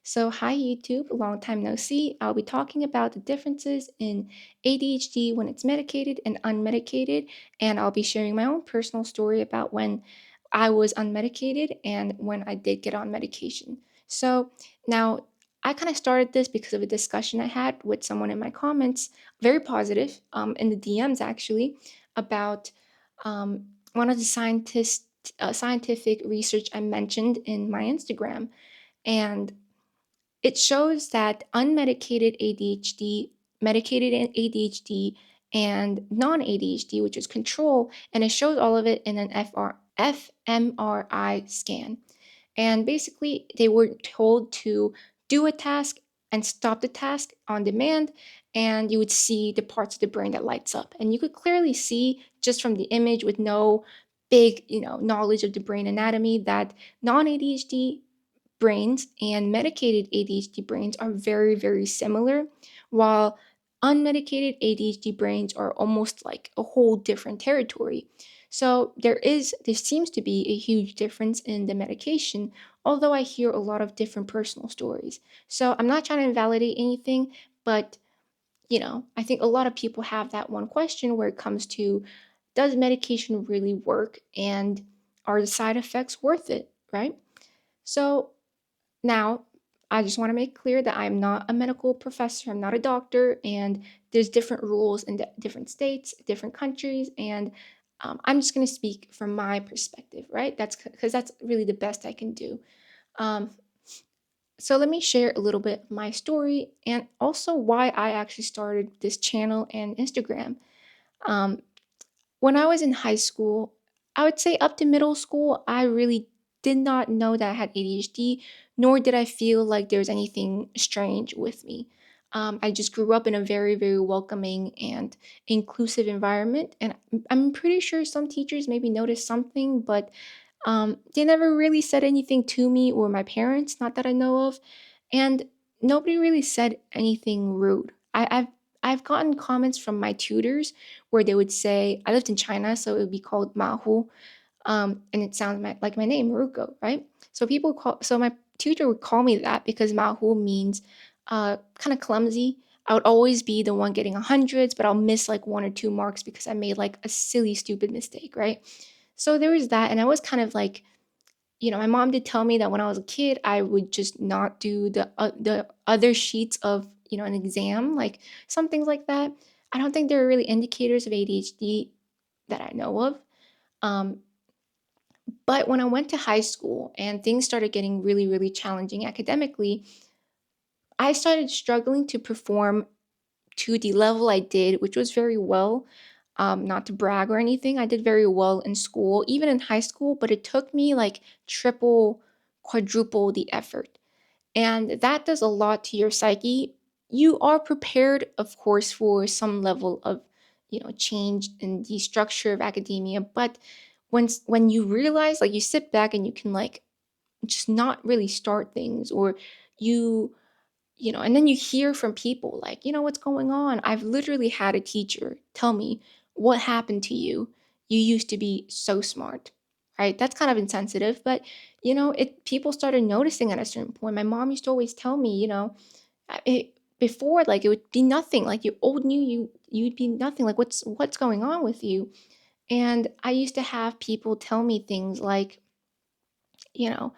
So, hi YouTube, long time no see. I'll be talking about the differences in ADHD when it's medicated and unmedicated, and I'll be sharing my own personal story about when I was unmedicated and when I did get on medication. So, now I kind of started this because of a discussion I had with someone in my comments, very positive, in the DMs actually, about one of the scientific research I mentioned in my Instagram. And it shows that unmedicated ADHD, medicated ADHD, and non ADHD, which is control, and it shows all of it in an fMRI scan. And basically, they were told to do a task and stop the task on demand, and you would see the parts of the brain that lights up. And you could clearly see just from the image with no big, knowledge of the brain anatomy that non ADHD brains and medicated ADHD brains are very, very similar, while unmedicated ADHD brains are almost like a whole different territory. So there seems to be a huge difference in the medication, although I hear a lot of different personal stories. So I'm not trying to invalidate anything, but I think a lot of people have that one question where it comes to, does medication really work and are the side effects worth it, right? So now, I just want to make clear that I'm not a medical professor, I'm not a doctor, and there's different rules in different states, different countries, and I'm just going to speak from my perspective, right? That's because that's really the best I can do. Um, so let me share a little bit of my story and also why I actually started this channel and Instagram. Um, when I was in high school, I would say up to middle school, I really did not know that I had ADHD, nor did I feel like there was anything strange with me. I just grew up in a very, very welcoming and inclusive environment. And I'm pretty sure some teachers maybe noticed something, but they never really said anything to me or my parents, not that I know of. And nobody really said anything rude. I've gotten comments from my tutors where they would say, I lived in China, so it would be called Mahu, and it sounds like my name, Maruko, right? So my tutor would call me that because Mahu means kind of clumsy. I would always be the one getting hundreds, but I'll miss like one or two marks because I made like a silly, stupid mistake, right? So there was that, and I was kind of like, my mom did tell me that when I was a kid, I would just not do the other sheets of an exam, like some things like that. I don't think there are really indicators of ADHD that I know of. Um, but when I went to high school and things started getting really, really challenging academically, I started struggling to perform to the level I did, which was very well. Not to brag or anything, I did very well in school, even in high school, but it took me like triple, quadruple the effort. And that does a lot to your psyche. You are prepared, of course, for some level of, change in the structure of academia. But when you realize, like, you sit back and you can like just not really start things, or you and then you hear from people like, what's going on? I've literally had a teacher tell me, what happened to you? You used to be so smart, right? That's kind of insensitive, but people started noticing at a certain point. My mom used to always tell me, before, like, it would be nothing. Like, you old knew you'd be nothing. Like, what's going on with you? And I used to have people tell me things like, you know,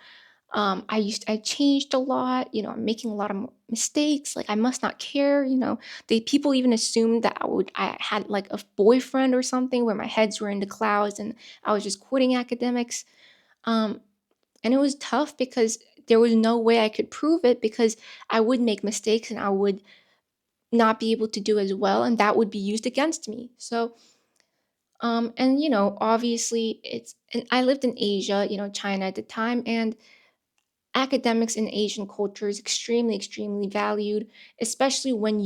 I changed a lot, I'm making a lot of mistakes, like I must not care, They people even assumed that I had like a boyfriend or something where my heads were in the clouds and I was just quitting academics. Um, and it was tough because there was no way I could prove it because I would make mistakes and I would not be able to do as well, and that would be used against me. So and obviously and I lived in Asia, China at the time, and academics in Asian culture is extremely, extremely valued, especially when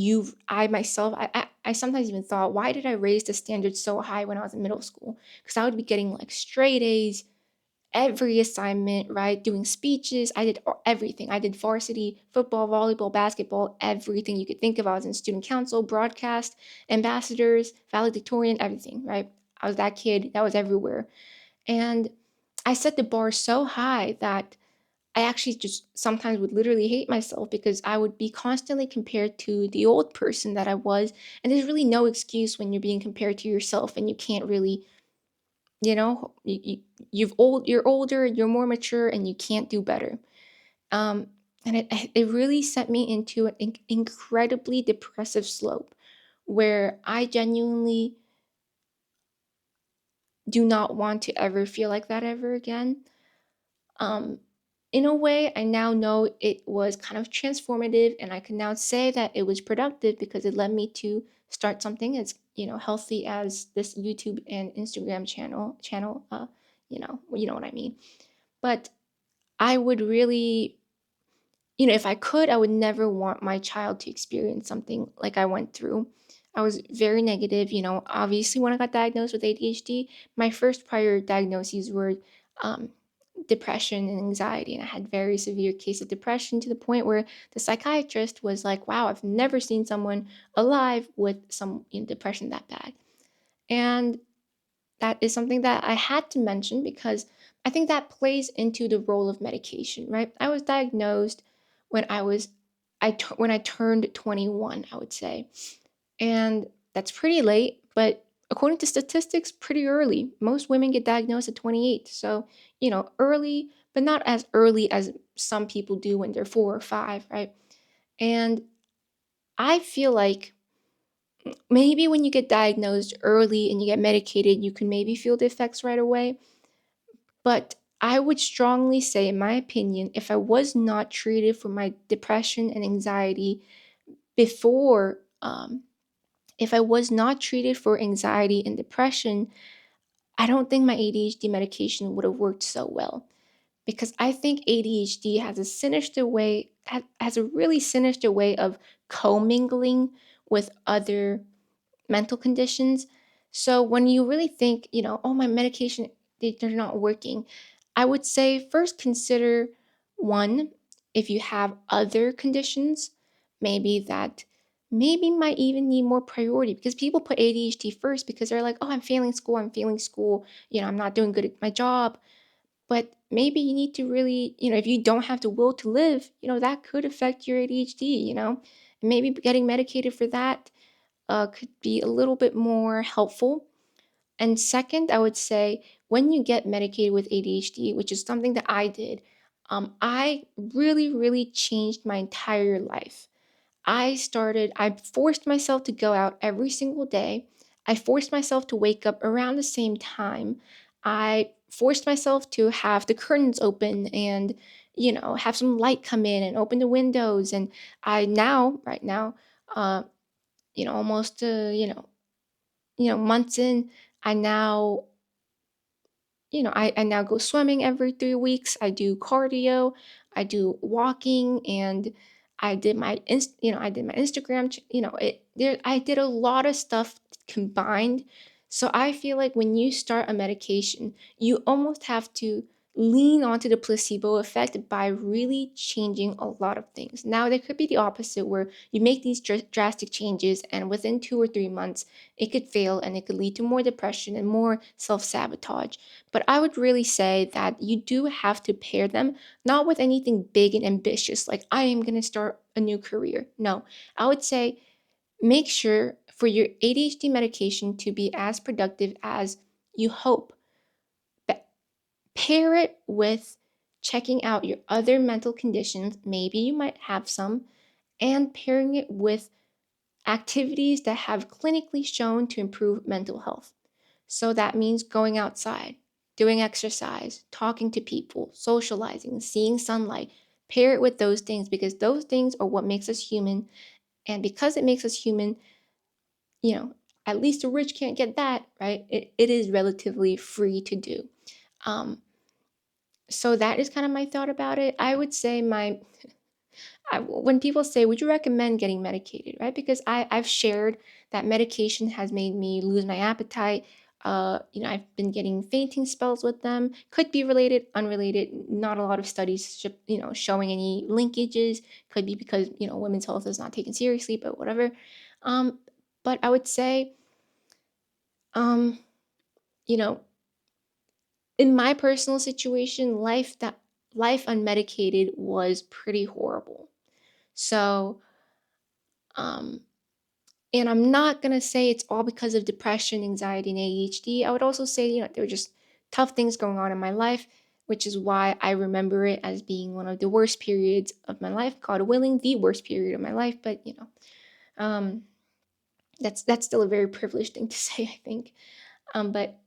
I myself, I sometimes even thought, why did I raise the standards so high when I was in middle school? Because I would be getting like straight A's every assignment, right? Doing speeches. I did everything. I did varsity, football, volleyball, basketball, everything you could think of. I was in student council, broadcast, ambassadors, valedictorian, everything, right? I was that kid that was everywhere. And I set the bar so high that I actually just sometimes would literally hate myself because I would be constantly compared to the old person that I was. And there's really no excuse when you're being compared to yourself and you can't really, you're older, you're more mature, and you can't do better. Um, and it really sent me into an incredibly depressive slope where I genuinely do not want to ever feel like that ever again. Um, in a way, I now know it was kind of transformative, and I can now say that it was productive because it led me to start something as healthy as this YouTube and Instagram channel. You know what I mean. But I would really, if I could, I would never want my child to experience something like I went through. I was very negative. Obviously, when I got diagnosed with ADHD, my first prior diagnoses were um, depression and anxiety. And I had very severe case of depression to the point where the psychiatrist was like, wow, I've never seen someone alive with some depression that bad. And that is something that I had to mention because I think that plays into the role of medication, right? I was diagnosed when when I turned 21, I would say. And that's pretty late, but according to statistics, pretty early. Most women get diagnosed at 28. So, early, but not as early as some people do when they're 4 or 5, right? And I feel like maybe when you get diagnosed early and you get medicated, you can maybe feel the effects right away. But I would strongly say, in my opinion, if I was not treated for my depression and anxiety before, if I was not treated for anxiety and depression, I don't think my ADHD medication would have worked so well. Because I think ADHD has a sinister way, has a really sinister way of commingling with other mental conditions. So when you really think, oh, my medication, they're not working, I would say first consider one, if you have other conditions, maybe that maybe might even need more priority because people put ADHD first because they're like, oh, I'm failing school, I'm not doing good at my job. But maybe you need to really, if you don't have the will to live, that could affect your ADHD. Maybe getting medicated for that could be a little bit more helpful. And second, I would say when you get medicated with ADHD, which is something that I did, I really, really changed my entire life. I forced myself to go out every single day. I forced myself to wake up around the same time. I forced myself to have the curtains open and, have some light come in and open the windows. And right now, uh, almost, months in, I now I now go swimming every 3 weeks. I do cardio, I do walking, and I did my Instagram. I did a lot of stuff combined. So I feel like when you start a medication, you almost have to lean onto the placebo effect by really changing a lot of things. Now there could be the opposite where you make these drastic changes and within 2 or 3 months it could fail and it could lead to more depression and more self-sabotage. But I would really say that you do have to pair them, not with anything big and ambitious, like I am going to start a new career. No, I would say make sure for your ADHD medication to be as productive as you hope. But pair it with checking out your other mental conditions. Maybe you might have some, and pairing it with activities that have clinically shown to improve mental health. So that means going outside, doing exercise, talking to people, socializing, seeing sunlight. Pair it with those things because those things are what makes us human. And because it makes us human, you know, at least the rich can't get that, right? It is relatively free to do. Um, so that is kind of my thought about it. I would say when people say, would you recommend getting medicated, right? Because I've shared that medication has made me lose my appetite. I've been getting fainting spells with them. Could be related, unrelated. Not a lot of studies, showing any linkages. Could be because women's health is not taken seriously, but whatever. Um, but I would say, um, you know, in my personal situation, life that life unmedicated was pretty horrible. So, um, and I'm not gonna say it's all because of depression, anxiety, and ADHD. I would also say, there were just tough things going on in my life, which is why I remember it as being one of the worst periods of my life. God willing, the worst period of my life. But um, that's still a very privileged thing to say, I think. But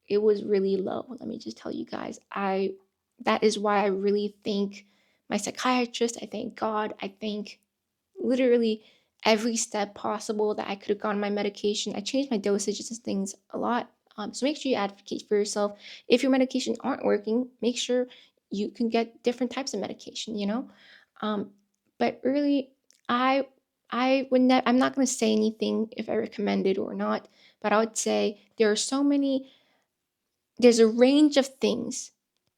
it was really low. Let me just tell you guys, that is why I really thank my psychiatrist. I thank God. I thank literally every step possible that I could have gotten my medication. I changed my dosages and things a lot. So make sure you advocate for yourself. If your medication aren't working, make sure you can get different types of medication. Um, but really, I I would I'm not going to say anything if I recommend it or not. But I would say there's a range of things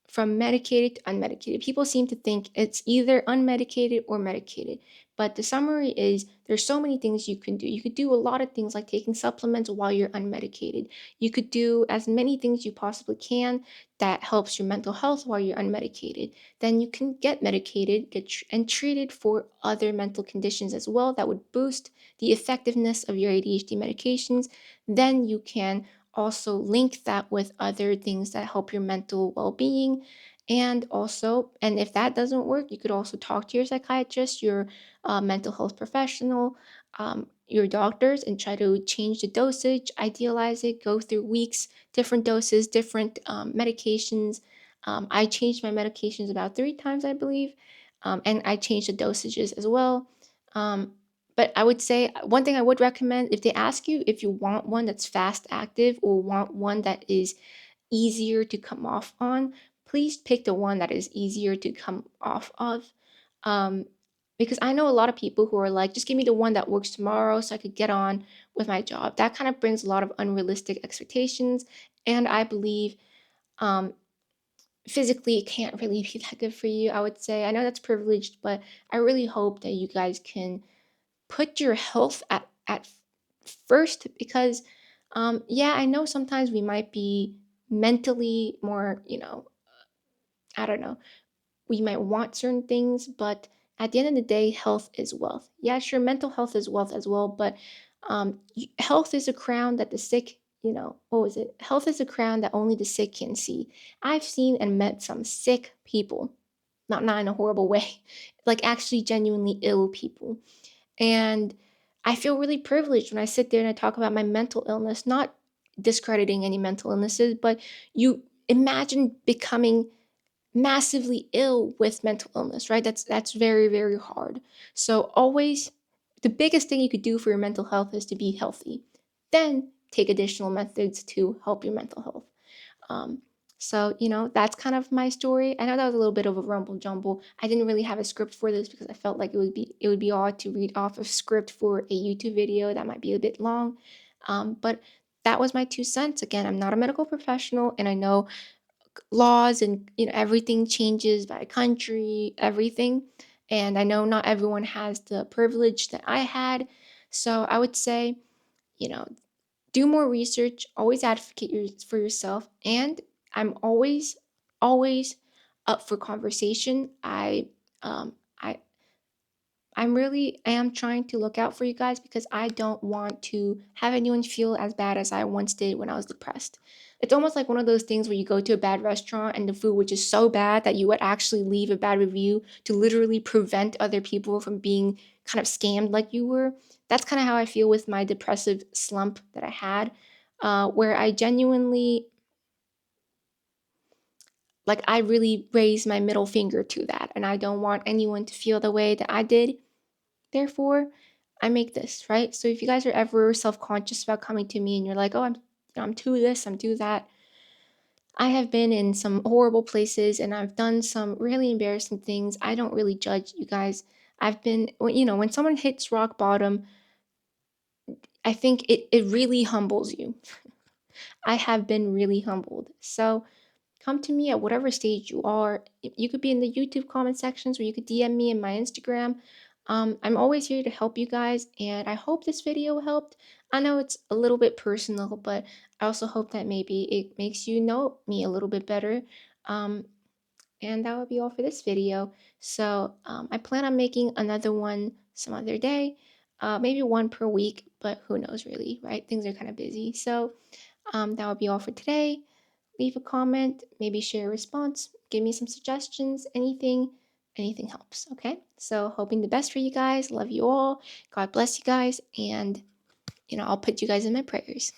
from medicated to unmedicated. People seem to think it's either unmedicated or medicated. But the summary is there's so many things you can do. You could do a lot of things like taking supplements while you're unmedicated. You could do as many things you possibly can that helps your mental health while you're unmedicated. Then you can get medicated, and treated for other mental conditions as well that would boost the effectiveness of your ADHD medications. Then you can also link that with other things that help your mental well-being. And if that doesn't work, you could also talk to your psychiatrist, your mental health professional, your doctors, and try to change the dosage, idealize it, go through weeks, different doses, different medications. I changed my medications about 3 times, I believe, and I changed the dosages as well. um, but I would say one thing I would recommend, if they ask you if you want one that's fast active or want one that is easier to come off on, please pick the one that is easier to come off of. Um, because I know a lot of people who are like, just give me the one that works tomorrow so I could get on with my job. That kind of brings a lot of unrealistic expectations. And I believe um, physically it can't really be that good for you, I would say. I know that's privileged, but I really hope that you guys can put your health at first because yeah, I know sometimes we might be mentally more, I don't know, we might want certain things, but at the end of the day, health is wealth. Yeah, sure, mental health is wealth as well, but health is a crown that the sick, what was it, health is a crown that only the sick can see. I've seen and met some sick people, not in a horrible way, like actually genuinely ill people. And I feel really privileged when I sit there and I talk about my mental illness, not discrediting any mental illnesses, but you imagine becoming massively ill with mental illness, right? That's very, very hard. So always the biggest thing you could do for your mental health is to be healthy. Then take additional methods to help your mental health. Um, so that's kind of my story. I know that was a little bit of a rumble jumble. I didn't really have a script for this because I felt like it would be odd to read off a script for a YouTube video that might be a bit long. But that was my 2 cents. Again, I'm not a medical professional, and I know laws and everything changes by country, everything. And I know not everyone has the privilege that I had. So I would say, you know, do more research, always advocate for yourself, and I'm always up for conversation. Um, I I am trying to look out for you guys because I don't want to have anyone feel as bad as I once did when I was depressed. It's almost like one of those things where you go to a bad restaurant and the food was just so bad that you would actually leave a bad review to literally prevent other people from being kind of scammed like you were. That's kind of how I feel with my depressive slump that I had, where I genuinely, like, I really raised my middle finger to that. And I don't want anyone to feel the way that I did. Therefore, I make this, right? So if you guys are ever self-conscious about coming to me and you're like, "Oh, I'm too this, I'm too that." I have been in some horrible places and I've done some really embarrassing things. I don't really judge you guys. I've been, when someone hits rock bottom, I think it really humbles you. I have been really humbled. So come to me at whatever stage you are. You could be in the YouTube comment sections or you could DM me in my Instagram. I'm always here to help you guys, and I hope this video helped. I know it's a little bit personal, but I also hope that maybe it makes you know me a little bit better. Um, And that would be all for this video. So I plan on making another one some other day, maybe one per week, but who knows really, right? Things are kind of busy. So that would be all for today. Leave a comment, maybe share a response, give me some suggestions, anything helps, okay? So hoping the best for you guys. Love you all. God bless you guys, and I'll put you guys in my prayers.